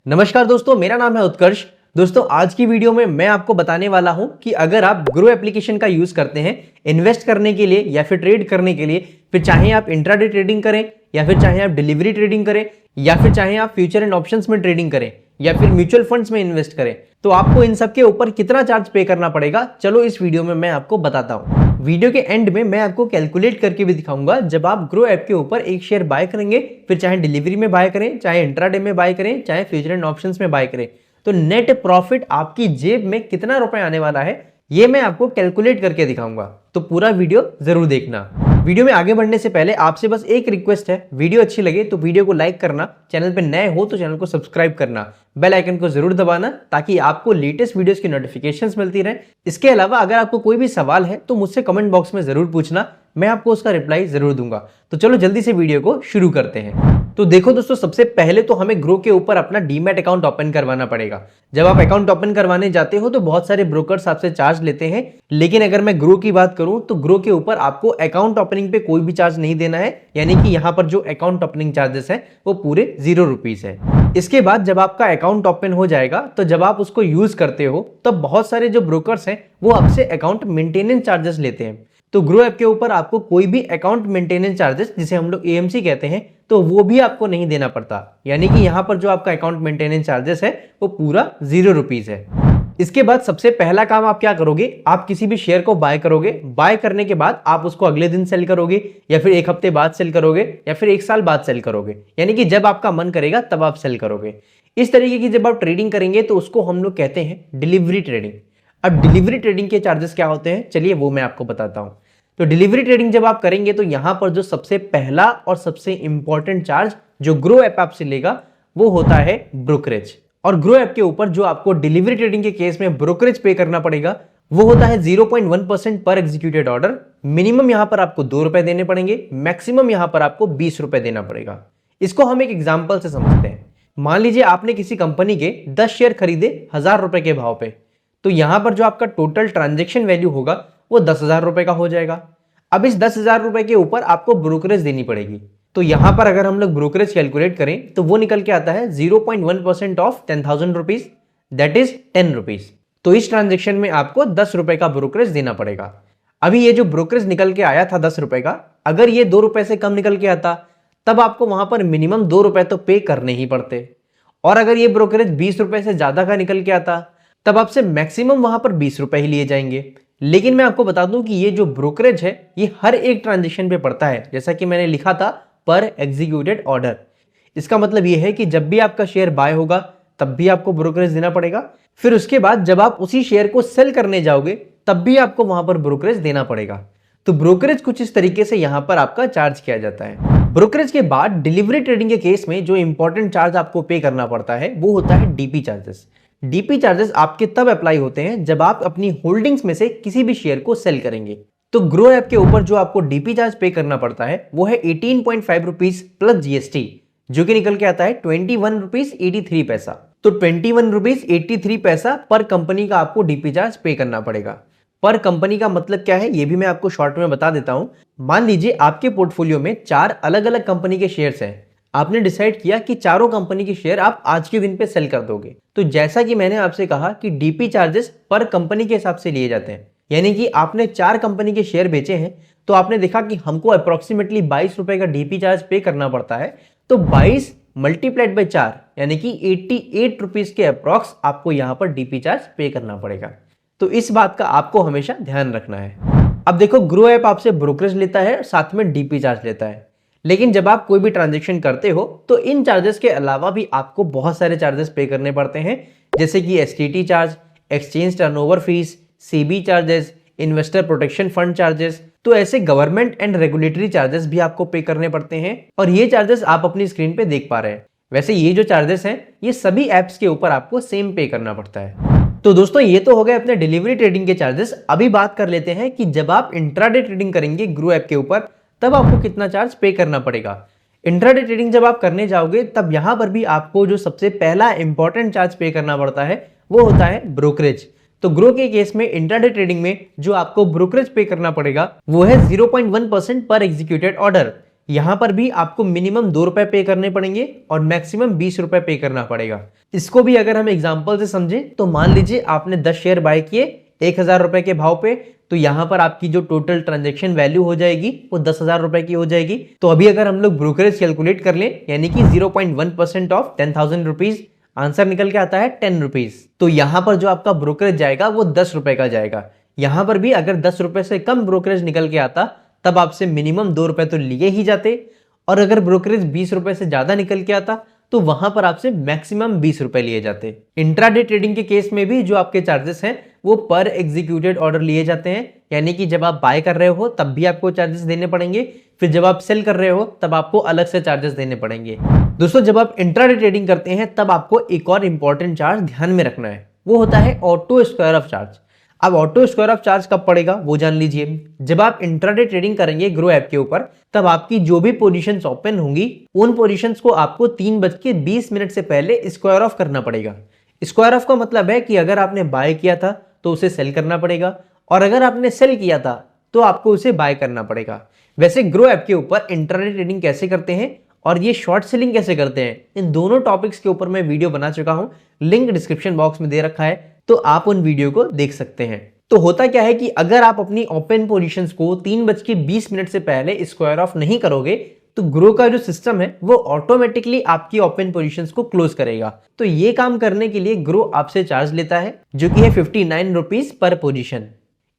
नमस्कार दोस्तों, मेरा नाम है उत्कर्ष। दोस्तों, आज की वीडियो में मैं आपको बताने वाला हूं कि अगर आप ग्रो एप्लीकेशन का यूज करते हैं इन्वेस्ट करने के लिए या फिर ट्रेड करने के लिए, फिर चाहे आप इंट्राडे ट्रेडिंग करें या फिर चाहे आप डिलीवरी ट्रेडिंग करें या फिर चाहे आप फ्यूचर एंड ऑप्शंस में ट्रेडिंग करें या फिर म्यूचुअल फंड्स में इन्वेस्ट करें, तो आपको इन सब के ऊपर कितना चार्ज पे करना पड़ेगा, चलो इस वीडियो में मैं आपको बताता हूं। वीडियो के एंड में मैं आपको कैलकुलेट करके भी दिखाऊंगा। जब आप ग्रो ऐप के ऊपर एक शेयर बाय करेंगे, फिर चाहे डिलीवरी में बाय करें, चाहे इंट्राडे में बाय करें, चाहे फ्यूचर एंड ऑप्शंस में बाय करें, तो नेट प्रॉफिट आपकी जेब में कितना रुपए आने वाला है, ये मैं आपको कैलकुलेट करके दिखाऊंगा। तो पूरा वीडियो जरूर देखना। वीडियो में आगे बढ़ने से पहले आपसे बस एक रिक्वेस्ट है, वीडियो अच्छी लगे तो वीडियो को लाइक करना, चैनल पे नए हो तो चैनल को सब्सक्राइब करना, बेल आइकन को जरूर दबाना ताकि आपको लेटेस्ट वीडियोस की नोटिफिकेशंस मिलती रहे। इसके अलावा अगर आपको कोई भी सवाल है तो मुझसे कमेंट बॉक्स में जरूर पूछना, मैं आपको उसका रिप्लाई जरूर दूंगा। तो चलो जल्दी से वीडियो को शुरू करते हैं। तो देखो दोस्तों, सबसे पहले तो हमें ग्रो के ऊपर अपना डीमैट अकाउंट ओपन करवाना पड़ेगा। जब आप अकाउंट ओपन करवाने जाते हो तो बहुत सारे ब्रोकर्स आपसे चार्ज लेते हैं, लेकिन अगर मैं ग्रो की बात करूं तो ग्रो के ऊपर आपको अकाउंट ओपनिंग पे कोई भी चार्ज नहीं देना है, यानी कि यहां पर जो अकाउंट ओपनिंग चार्जेस है वो पूरे 0 रुपीज है। इसके बाद जब आपका अकाउंट ओपन हो जाएगा तो जब आप उसको यूज करते हो तब बहुत सारे जो ब्रोकर्स हैं वो आपसे अकाउंट मेंटेनेंस चार्जेस लेते हैं। तो ग्रो ऐप के ऊपर आपको कोई भी अकाउंट मेंटेनेंस चार्जेस, जिसे हम लोग एएमसी कहते हैं, तो वो भी आपको नहीं देना पड़ता, यानी कि यहाँ पर जो आपका अकाउंट मेंटेनेंस चार्जेस है वो पूरा 0 रुपीज है। इसके बाद सबसे पहला काम आप क्या करोगे, आप किसी भी शेयर को बाय करोगे। बाय करने के बाद आप उसको अगले दिन सेल करोगे या फिर एक हफ्ते बाद सेल करोगे या फिर एक साल बाद सेल करोगे, यानी कि जब आपका मन करेगा तब आप सेल करोगे। इस तरीके की जब आप ट्रेडिंग करेंगे तो उसको हम लोग कहते हैं डिलीवरी ट्रेडिंग। अब डिलीवरी ट्रेडिंग के चार्जेस क्या होते हैं, चलिए वो मैं आपको बताता हूं। तो डिलीवरी ट्रेडिंग जब आप करेंगे तो यहां पर जो सबसे पहला और सबसे इंपॉर्टेंट चार्ज जो ग्रो ऐप आपसे लेगा वो होता है ब्रोकरेज। और ग्रो ऐप के ऊपर जो आपको डिलीवरी ट्रेडिंग के केस में ब्रोकरेज पे करना पड़ेगा वो होता है 0.1% पर एग्जीक्यूटेड ऑर्डर। मिनिमम यहां पर आपको 2 रुपए देने पड़ेंगे, मैक्सिमम यहां पर आपको 20 रुपए देना पड़ेगा। इसको हम एक एग्जांपल से समझते हैं। मान लीजिए आपने किसी कंपनी के 10 शेयर खरीदे 1000 रुपए के भाव पे, तो यहां पर जो आपका टोटल ट्रांजेक्शन वैल्यू होगा वो 10,000 रुपए का हो जाएगा। अब इस 10,000 रुपए के ऊपर आपको ब्रोकरेज देनी पड़ेगी। तो यहां पर अगर हम लोग ब्रोकरेज कैलकुलेट करें तो वो निकल के आता है 0.1% of 10,000 rupees, that is 10 rupees. तो इस ट्रांजेक्शन में आपको 10 रुपए का ब्रोकरेज देना पड़ेगा। अभी ये जो ब्रोकरेज निकल के आया था 10 रुपए का, अगर ये 2 रुपए से कम निकल के आता तब आपको वहां पर मिनिमम 2 रुपए तो पे करने ही पड़ते। और अगर ये ब्रोकरेज 20 रुपए से ज्यादा का निकल के आता तब आपसे मैक्सिमम वहां पर 20 रुपए ही लिए जाएंगे। लेकिन मैं आपको बता दूं कि ये जो ब्रोकरेज है ये हर एक ट्रांजेक्शन पे पड़ता है, जैसा कि मैंने लिखा था पर एग्जीक्यूटेड ऑर्डर। इसका मतलब ये है कि जब भी आपका शेयर बाय होगा तब भी आपको ब्रोकरेज देना पड़ेगा, फिर उसके बाद जब आप उसी शेयर को सेल करने जाओगे तब भी आपको वहां पर ब्रोकरेज देना पड़ेगा। तो ब्रोकरेज कुछ इस तरीके से यहां पर आपका चार्ज किया जाता है। ब्रोकरेज के बाद डिलीवरी ट्रेडिंग के केस में जो इंपॉर्टेंट चार्ज आपको पे करना पड़ता है वो होता है डीपी चार्जेस। डीपी चार्जेस आपके तब अप्लाई होते हैं जब आप अपनी होल्डिंग्स में से किसी भी शेयर को सेल करेंगे। तो ग्रो ऐप के ऊपर जो आपको डीपी चार्ज पे करना पड़ता है वो है 18.5 रुपीज प्लस जीएसटी, जो कि निकल के आता है 21 रुपीज 83 पैसा। तो 21 रुपीज 83 पैसा पर कंपनी का आपको डीपी चार्ज पे करना पड़ेगा। पर कंपनी का मतलब क्या है ये भी मैं आपको शॉर्ट में बता देता हूं। मान लीजिए आपके पोर्टफोलियो में 4 अलग अलग कंपनी के शेयर्स हैं। आपने डिसाइड किया कि चारों कंपनी के शेयर आप आज के दिन पे सेल कर दोगे। तो जैसा कि मैंने आपसे कहा कि डीपी चार्जेस पर कंपनी के हिसाब से लिए जाते हैं, यानी कि आपने 4 कंपनी के शेयर बेचे हैं तो आपने देखा कि हमको अप्रोक्सीमेटली 22 रुपए का डीपी चार्ज पे करना पड़ता है। तो 22 मल्टीप्लाइड बाय 4 यानी कि 88 रुपीज के अप्रॉक्स आपको यहां पर डीपी चार्ज पे करना पड़ेगा। तो इस बात का आपको हमेशा ध्यान रखना है। अब देखो, ग्रो ऐप आपसे ब्रोकरेज लेता है, साथ में डीपी चार्ज लेता है, लेकिन जब आप कोई भी ट्रांजेक्शन करते हो तो इन चार्जेस के अलावा भी आपको बहुत सारे चार्जेस पे करने पड़ते हैं, जैसे कि STT charge, exchange turnover fees, CB charges, investor protection fund charges. तो ऐसे गवर्नमेंट एंड रेगुलेटरी चार्जेस भी आपको पे करने पड़ते हैं, और ये चार्जेस आप अपनी स्क्रीन पे देख पा रहे हैं। वैसे ये जो चार्जेस हैं ये सभी एप्स के ऊपर आपको सेम पे करना पड़ता है। तो दोस्तों, ये तो हो गए अपने डिलीवरी ट्रेडिंग के चार्जेस। अभी बात कर लेते हैं कि जब आप इंट्राडे ट्रेडिंग करेंगे ग्रो ऐप के ऊपर तब आपको कितना चार्ज पे करना पड़ेगा। इंट्राडे ट्रेडिंग जब आप करने जाओगे तब यहां पर भी आपको जो सबसे पहला इंपॉर्टेंट चार्ज पे करना पड़ता है वो होता है ब्रोकरेज। तो ग्रो के केस में इंट्राडे ट्रेडिंग में जो आपको ब्रोकरेज पे करना पड़ेगा वो है 0.1% पर एग्जीक्यूटेड ऑर्डर। यहां पर भी आपको मिनिमम 2 रुपए पे करने पड़ेंगे और मैक्सिमम 20 रुपए पे करना पड़ेगा। इसको भी अगर हम एग्जांपल से समझें तो मान लीजिए आपने 10 शेयर बाय किए 1000 रुपए के भाव पे, तो यहाँ पर आपकी जो टोटल ट्रांजैक्शन वैल्यू हो जाएगी वो 10,000 रुपए की हो जाएगी। तो अभी अगर हम लोग ब्रोकरेज कैलकुलेट कर लें यानी कि 0.1% ऑफ 10,000 रुपीज, आंसर निकल के आता है 10 रुपीज। तो यहाँ पर जो आपका ब्रोकरेज जाएगा वो 10 रुपए का जाएगा। यहाँ पर भी अगर 10 रुपए से कम ब्रोकरेज निकल के आता तब आपसे मिनिमम 2 रुपए तो लिए ही जाते, और अगर ब्रोकरेज 20 रुपए से ज्यादा निकल के आता तो वहां पर आपसे मैक्सिमम 20 रुपए लिए जाते। इंट्राडे ट्रेडिंग के केस में भी जो आपके चार्जेस हैं वो पर एग्जीक्यूटेड ऑर्डर लिए जाते हैं, यानी कि जब आप बाय कर रहे हो तब भी आपको चार्जेस देने पड़ेंगे, फिर जब आप सेल कर रहे हो तब आपको अलग से चार्जेस देने पड़ेंगे। दोस्तों जब आप इंट्राडे ट्रेडिंग करते हैं तब आपको एक और इंपॉर्टेंट चार्ज ध्यान में रखना है, वो होता है ऑटो स्क्वायर ऑफ चार्ज। अब ऑटो स्क्वायर ऑफ चार्ज कब पड़ेगा वो जान लीजिए। जब आप इंट्राडे ट्रेडिंग करेंगे ग्रो ऐप के ऊपर तब आपकी जो भी पोजीशंस ओपन होंगी उन पोजीशंस को आपको 3:20 से पहले स्क्वायर ऑफ करना पड़ेगा। स्क्वायर ऑफ का मतलब है कि अगर आपने बाय किया था तो उसे सेल करना पड़ेगा, और अगर आपने सेल किया था तो आपको उसे बाय करना पड़ेगा। वैसे ग्रो ऐप के ऊपर इंट्राडे ट्रेडिंग कैसे करते हैं और ये शॉर्ट सेलिंग कैसे करते हैं, इन दोनों टॉपिक्स के ऊपर मैं वीडियो बना चुका हूं, लिंक डिस्क्रिप्शन बॉक्स में दे रखा है, तो आप उन वीडियो को देख सकते हैं। तो होता क्या है कि अगर आप अपनी ओपन पोजीशंस को 3:20 से पहले स्क्वायर ऑफ नहीं करोगे तो ग्रो का जो सिस्टम है वो ऑटोमेटिकली आपकी ओपन पोजीशंस को क्लोज करेगा। तो ये काम करने के लिए ग्रो आपसे चार्ज लेता है जो कि है 59 rupees per position.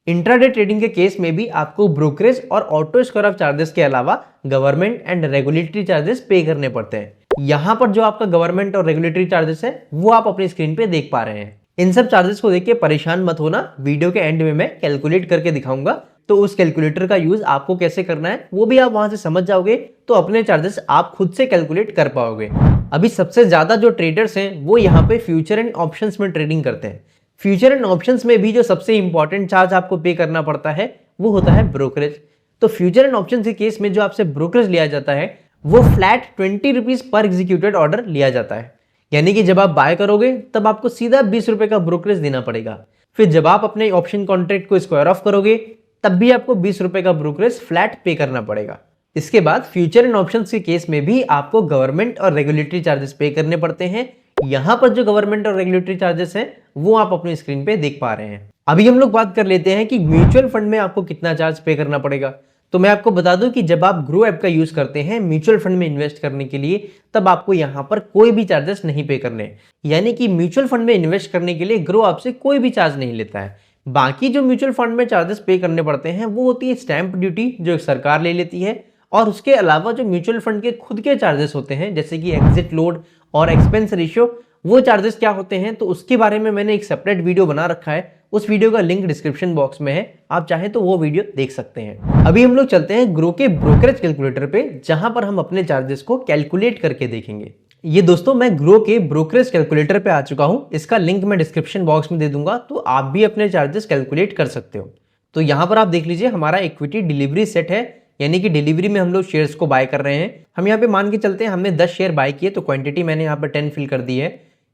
Intraday trading के केस में भी आपको ब्रोकरेज और ऑटो स्क्वायर ऑफ चार्जेस के अलावा गवर्नमेंट एंड रेगुलेटरी चार्जेस पे करने पड़ते हैं। यहां पर जो आपका गवर्नमेंट और रेगुलेटरी चार्जेस है वो आप अपनी स्क्रीन पे देख पा रहे हैं। इन सब चार्जेस को देख के परेशान मत होना, वीडियो के एंड में मैं कैलकुलेट करके दिखाऊंगा, तो उस कैलकुलेटर का यूज आपको कैसे करना है वो भी आप वहां से समझ जाओगे, तो अपने चार्जेस आप खुद से कैलकुलेट कर पाओगे। अभी सबसे ज्यादा जो ट्रेडर्स हैं वो यहाँ पे फ्यूचर एंड ऑप्शंस में ट्रेडिंग करते हैं। फ्यूचर एंड ऑप्शंस में भी जो सबसे इंपॉर्टेंट चार्ज आपको पे करना पड़ता है वो होता है ब्रोकरेज। तो फ्यूचर एंड ऑप्शन के केस में जो आपसे ब्रोकरेज लिया जाता है वो flat 20 rupees per executed order लिया जाता है, यानी कि जब आप बाय करोगे तब आपको सीधा 20 रुपए का ब्रोकरेज देना पड़ेगा। फिर जब आप अपने ऑप्शन कॉन्ट्रैक्ट को स्क्वायर ऑफ करोगे तब भी आपको 20 रुपए का ब्रोकरेज फ्लैट पे करना पड़ेगा। इसके बाद फ्यूचर एंड ऑप्शंस के केस में भी आपको गवर्नमेंट और रेगुलेटरी चार्जेस पे करने पड़ते हैं। यहां पर जो गवर्नमेंट और रेगुलेटरी चार्जेस हैं वो आप अपनी स्क्रीन पे देख पा रहे हैं। अभी हम लोग बात कर लेते हैं कि म्यूचुअल फंड में आपको कितना चार्ज पे करना पड़ेगा। तो मैं आपको बता दूं कि जब आप ग्रो ऐप का यूज करते हैं म्यूचुअल फंड में इन्वेस्ट करने के लिए तब आपको यहां पर कोई भी चार्जेस नहीं पे करने, यानी कि म्यूचुअल फंड में इन्वेस्ट करने के लिए ग्रो आपसे कोई भी चार्ज नहीं लेता है। बाकी जो म्यूचुअल फंड में चार्जेस पे करने पड़ते हैं वो होती है स्टैंप ड्यूटी जो सरकार ले लेती है, और उसके अलावा जो म्यूचुअल फंड के खुद के चार्जेस होते हैं जैसे कि एग्जिट लोड और एक्सपेंस रेशियो, वो चार्जेस क्या होते हैं तो उसके बारे में मैंने एक सेपरेट वीडियो बना रखा है, उस वीडियो का लिंक डिस्क्रिप्शन बॉक्स में है, आप चाहें तो वो वीडियो देख सकते हैं। अभी हम लोग चलते हैं ग्रो के ब्रोकरेज कैलकुलेटर पे जहां पर हम अपने चार्जेस को कैलकुलेट करके देखेंगे। ये दोस्तों मैं ग्रो के ब्रोकरेज कैलकुलेटर पे आ चुका हूं, इसका लिंक मैं डिस्क्रिप्शन बॉक्स में दे दूंगा, तो आप भी अपने चार्जेस कैलकुलेट कर सकते हो। तो यहाँ पर आप देख लीजिए हमारा इक्विटी डिलीवरी सेट है, यानी कि डिलीवरी में हम लोग शेयर्स को बाय कर रहे हैं। हम यहाँ पे मान के चलते हैं हमने 10 शेयर बाय किए, तो क्वांटिटी मैंने यहाँ पर 10 फिल कर दी है।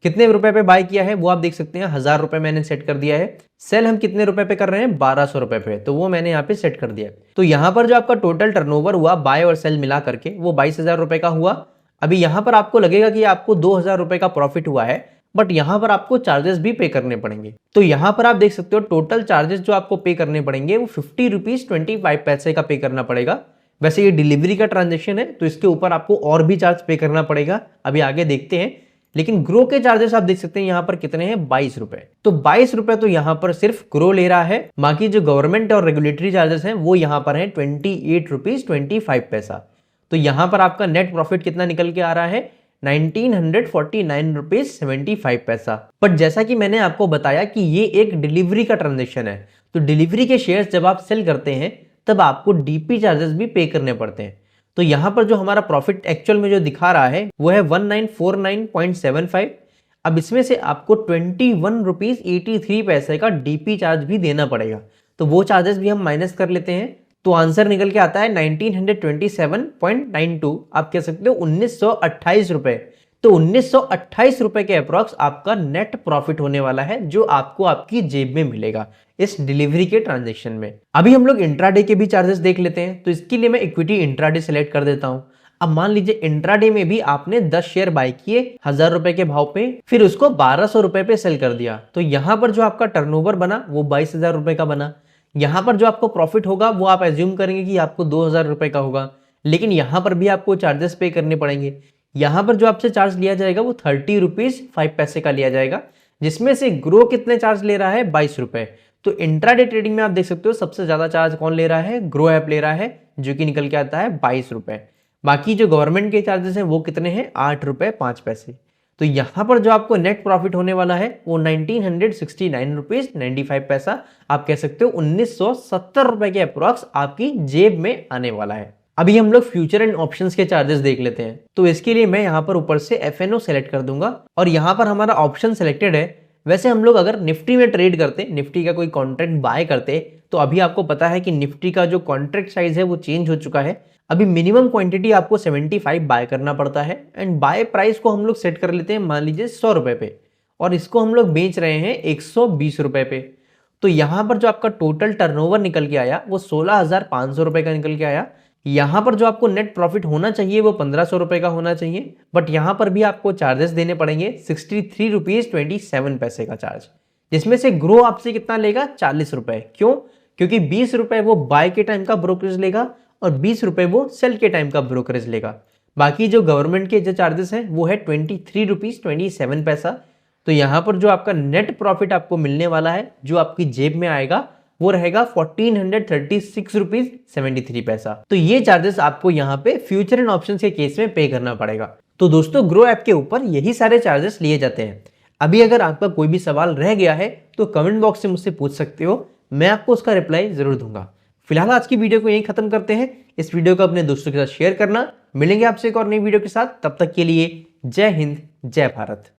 कितने रुपए पे बाय किया है वो आप देख सकते हैं, 1000 रुपए मैंने सेट कर दिया है। सेल हम कितने रुपए पे कर रहे हैं 1200 रुपए पे, तो वो मैंने यहाँ पे सेट कर दिया। तो यहाँ पर जो आपका टोटल टर्नओवर हुआ बाय और सेल मिला करके वो 22,000 रुपए का हुआ। अभी यहाँ पर आपको लगेगा कि आपको 2,000 रुपए का प्रॉफिट हुआ है, बट यहाँ पर आपको चार्जेस भी पे करने पड़ेंगे। तो यहाँ पर आप देख सकते हो टोटल चार्जेस जो आपको पे करने पड़ेंगे वो 50 रुपीज 25 पैसे का पे करना पड़ेगा। वैसे ये डिलीवरी का ट्रांजेक्शन है तो इसके ऊपर आपको और भी चार्ज पे करना पड़ेगा, अभी आगे देखते हैं। लेकिन ग्रो के चार्जेस आप देख सकते हैं यहाँ पर कितने हैं 22 रुपए। तो 22 रुपए तो यहाँ पर सिर्फ ग्रो ले रहा है, बाकी जो गवर्नमेंट और रेगुलेटरी चार्जेस हैं वो यहाँ पर हैं 28 रुपीज 25 पैसा। तो यहाँ पर आपका नेट प्रॉफिट कितना निकल के आ रहा है 1949 रुपीज 75 पैसा। बट जैसा कि मैंने आपको बताया कि ये एक डिलीवरी का ट्रांजेक्शन है, तो डिलीवरी के शेयर्स जब आप सेल करते हैं तब आपको डीपी चार्जेस भी पे करने पड़ते हैं। तो यहाँ पर जो हमारा प्रॉफिट एक्चुअल में जो दिखा रहा है वो है 1949.75। अब इसमें से आपको 21 रुपीज 83 पैसे का डीपी चार्ज भी देना पड़ेगा, तो वो चार्जेस भी हम माइनस कर लेते हैं। तो आंसर निकल के आता है 1927.92, आप कह सकते हो 1928 रुपए। तो 1928 रुपए के अप्रॉक्स आपका नेट प्रॉफिट होने वाला है जो आपको आपकी जेब में मिलेगा इस डिलीवरी के ट्रांजैक्शन में। अभी हम लोग इंट्राडे के भी चार्जेस देख लेते हैं, तो इसके लिए मैं इक्विटी इंट्राडे सेलेक्ट कर देता हूं। अब मान लीजिए इंट्राडे में भी आपने 10 शेयर बाय किए 1000 रुपए के भाव पे, फिर उसको 1200 रुपए पे सेल कर दिया, तो यहां पर जो आपका टर्नओवर बना वो 22,000 रुपए का बना। यहां पर जो आपको प्रॉफिट होगा वो आप एज्यूम करेंगे कि आपको 2000 रुपए का होगा, लेकिन यहां पर भी आपको चार्जेस पे करने पड़ेंगे। यहां पर जो आपसे चार्ज लिया जाएगा वो 30 रुपीज 5 पैसे का लिया जाएगा, जिसमें से ग्रो कितने चार्ज ले रहा है, 22 रुपए। तो इंट्राडे ट्रेडिंग में आप देख सकते हो सबसे ज्यादा चार्ज कौन ले रहा है, ग्रो ऐप ले रहा है, जो कि निकल के आता है 22 रुपए। बाकी जो गवर्नमेंट के चार्जेस हैं वो कितने हैं, 8 रुपए 5 पैसे। तो यहां पर जो आपको नेट प्रॉफिट होने वाला है वो 1969 रुपीज 95 पैसा, आप कह सकते हो 1970 रुपए के अप्रोक्स आपकी जेब में आने वाला है। अभी हम लोग फ्यूचर एंड ऑप्शंस के चार्जेस देख लेते हैं। तो इसके लिए मैं यहाँ पर ऊपर से FNO सेलेक्ट कर दूंगा और यहाँ पर हमारा ऑप्शन सेलेक्टेड है। वैसे हम लोग अगर निफ्टी में ट्रेड करते, निफ्टी का कोई कॉन्ट्रैक्ट बाय करते, तो अभी आपको पता है कि निफ्टी का जो कॉन्ट्रैक्ट साइज है वो चेंज हो चुका है। अभी मिनिमम क्वांटिटी आपको 75 बाय करना पड़ता है एंड बाय प्राइस को हम लोग सेट कर लेते हैं मान लीजिए 100 रुपए पे, और इसको हम लोग बेच रहे हैं 120 रुपए पे। तो यहाँ पर जो आपका टोटल टर्नओवर निकल के आया वो 16,500 रुपए का निकल के आया। यहाँ पर जो आपको नेट प्रॉफिट होना चाहिए वो 1500 रुपए का होना चाहिए, बट यहाँ पर भी आपको चार्जेस देने पड़ेंगे 63 रुपीज 27 पैसे का चार्ज, जिसमें से ग्रो आपसे कितना लेगा, 40 रुपए। क्यों? क्योंकि 20 रुपए वो बाय के टाइम का ब्रोकरेज लेगा और 20 रुपए वो सेल के टाइम का ब्रोकरेज लेगा। बाकी जो गवर्नमेंट के जो चार्जेस हैं वो है 23 रुपीज 27 पैसा। तो यहाँ पर जो आपका नेट प्रॉफिट आपको मिलने वाला है, जो आपकी जेब में आएगा, वो रहेगा 1436 रुपीज 73 पैसा। तो ये चार्जेस आपको यहाँ पे फ्यूचर एंड ऑप्शंस के केस में पे करना पड़ेगा। तो दोस्तों ग्रो ऐप के ऊपर यही सारे चार्जेस लिए जाते हैं। अभी अगर आपका कोई भी सवाल रह गया है तो कमेंट बॉक्स से मुझसे पूछ सकते हो, मैं आपको उसका रिप्लाई जरूर दूंगा। फिलहाल आज की वीडियो को यहीं खत्म करते हैं। इस वीडियो को अपने दोस्तों के साथ शेयर करना। मिलेंगे आपसे एक और नई वीडियो के साथ, तब तक के लिए जय हिंद जय भारत।